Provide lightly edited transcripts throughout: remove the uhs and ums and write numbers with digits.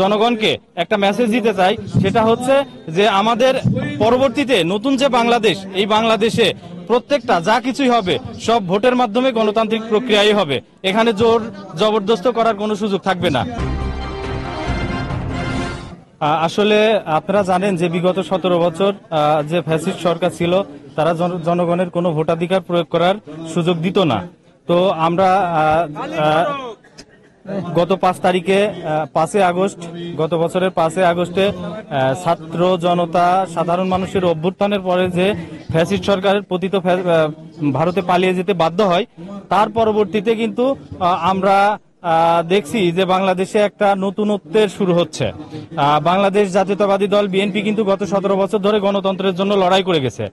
জনগণকে একটা মেসেজ দিতে চাই, সেটা হচ্ছে যে আমাদের পরবর্তীতে নতুন যে বাংলাদেশ, এই বাংলাদেশে প্রত্যেকটা যা কিছুই হবে সব ভোটের মাধ্যমে গণতান্ত্রিক প্রক্রিয়াই হবে। এখানে জোর জবরদস্ত করার কোনো সুযোগ থাকবে না। আসলে আপনারা জানেন যে বিগত 17 বছর যে ফ্যাসিস্ট সরকার ছিল, তারা জনগণের কোনো ভোটাধিকার প্রয়োগ করার সুযোগ দিত না। তো আমরা গত 5 তারিখে 5 আগস্ট, গত বছরের 5 আগস্টে ছাত্র জনতা সাধারণ মানুষের অভ্যুত্থানের পরে যে ফ্যাসিস্ট সরকারের পতিত ভারতে পালিয়ে যেতে বাধ্য হয়, তার পরবর্তীতে কিন্তু আমরা দেখছি যে বাংলাদেশে একটা নতুনত্বের শুরু হচ্ছে। বাংলাদেশ জাতীয়তাবাদী দল বিএনপি কিন্তু গত 17 বছর ধরে গণতন্ত্রের জন্য লড়াই করে গেছে।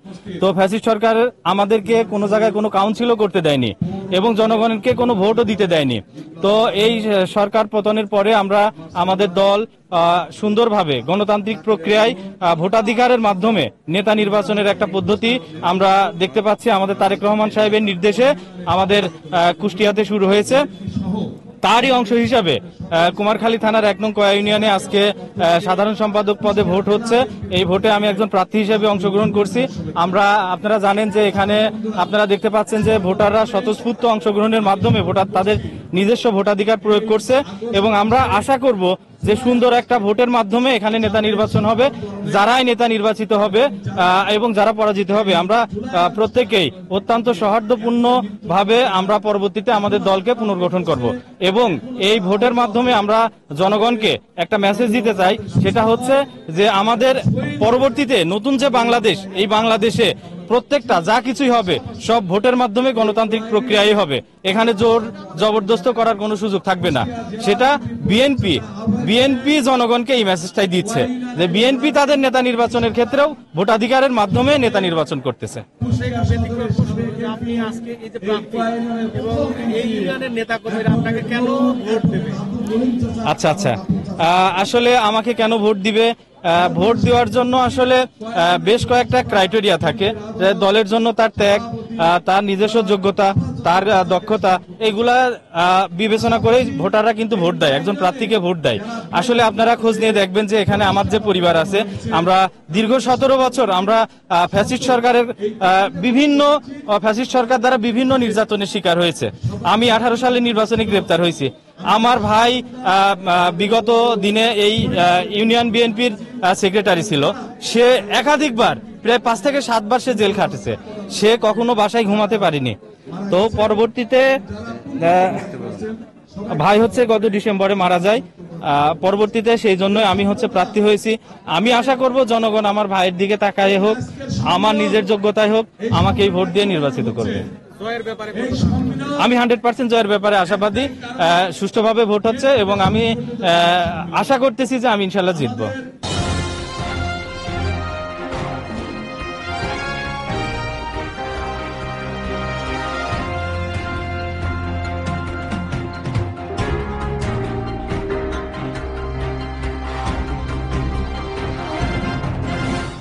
তো ফ্যাসিস্ট সরকার আমাদেরকে কোনো জায়গায় কোনো কাউন্সিলও করতে দেয়নি এবং জনগণকে কোনো ভোটও দিতে দেয়নি। তো এই সরকার পতনের পরে আমরা আমাদের দল সুন্দরভাবে গণতান্ত্রিক প্রক্রিয়ায় ভোটাধিকারের মাধ্যমে নেতা নির্বাচনের একটা পদ্ধতি আমরা দেখতে পাচ্ছি। আমাদের তারেক রহমান সাহেবের নির্দেশে আমাদের কুষ্টিয়াতে শুরু হয়েছে। তারই অংশ হিসাবে কুমারখালী থানার 1 নং কয়া ইউনিয়নে আজকে সাধারণ সম্পাদক পদে ভোট হচ্ছে। এই ভোটে আমি একজন প্রার্থী হিসেবে অংশগ্রহণ করছি। আপনারা জানেন যে এখানে আপনারা দেখতে পাচ্ছেন যে ভোটাররা স্বতঃস্ফূর্ত অংশগ্রহণের মাধ্যমে তাদের নিজস্ব ভোটাধিকার প্রয়োগ করছে এবং আমরা আশা করব যে সুন্দর একটা ভোটের মাধ্যমে এখানে নেতা নির্বাচন হবে। যারাই নেতা নির্বাচিত হবে এবং যারা পরাজিত হবে, আমরা প্রত্যেকেই অত্যন্ত সৌহার্দ্যপূর্ণ ভাবে আমরা পরবর্তীতে আমাদের দলকে পুনর্গঠন করব এবং এই ভোটের মাধ্যমে আমরা জনগণকে একটা মেসেজ দিতে চাই, সেটা হচ্ছে যে আমাদের পরবর্তীতে নতুন যে বাংলাদেশ, এই বাংলাদেশে প্রত্যেকটা যা কিছুই হবে সব ভোটের মাধ্যমে গণতান্ত্রিক প্রক্রিয়াই হবে। এখানে জোর জবরদস্ত করার কোনো সুযোগ থাকবে না। সেটা বিএনপি জনগণকে এই মেসেজটাই দিচ্ছে যে বিএনপি তাদের নেতা নির্বাচনের ক্ষেত্রেও ভোটাধিকারের মাধ্যমে নেতা নির্বাচন করতেছে। আচ্ছা, আসলে আমাকে কেন ভোট দিবে? ভোট দেওয়ার জন্য আসলে বেশ কয়েকটা ক্রাইটেরিয়া থাকে। দলের জন্য তার ত্যাগ, তার নিজস্ব যোগ্যতা, তার দক্ষতা, এগুলা বিবেচনা করে ভোটাররা কিন্তু ভোট দেয়, একজন প্রার্থীকে ভোট দেয়। আসলে আপনারা খোঁজ নিয়ে দেখবেন যে এখানে আমার যে পরিবার আছে, আমরা দীর্ঘ 17 বছর আমরা ফ্যাসিস্ট সরকার দ্বারা বিভিন্ন নির্যাতনের শিকার হয়েছে। আমি 18 সালে নির্বাচনে গ্রেপ্তার হয়েছি। আমার ভাই বিগত দিনে এই ইউনিয়ন বিএনপির সেক্রেটারি ছিল। সে একাধিকবার প্রায় 5 থেকে 7 বার সে জেল খাটেছে। সে কখনো বাসায় ঘুমাতে পারেনি। তো পরবর্তীতে ভাই গত ডিসেম্বরে মারা যায়। পরবর্তীতে সেই জন্য আমি প্রার্থী হয়েছি। আমি আশা করব জনগণ আমার ভাইয়ের দিকে তাকায় হোক, আমার নিজের যোগ্যতায় হোক, আমাকে এই ভোট দিয়ে নির্বাচিত করবে। আমি 100% জয়ের ব্যাপারে আশাবাদী। সুষ্ঠুভাবে ভোট হচ্ছে এবং আমি আশা করতেছি যে আমি ইনশাল্লাহ জিতবো।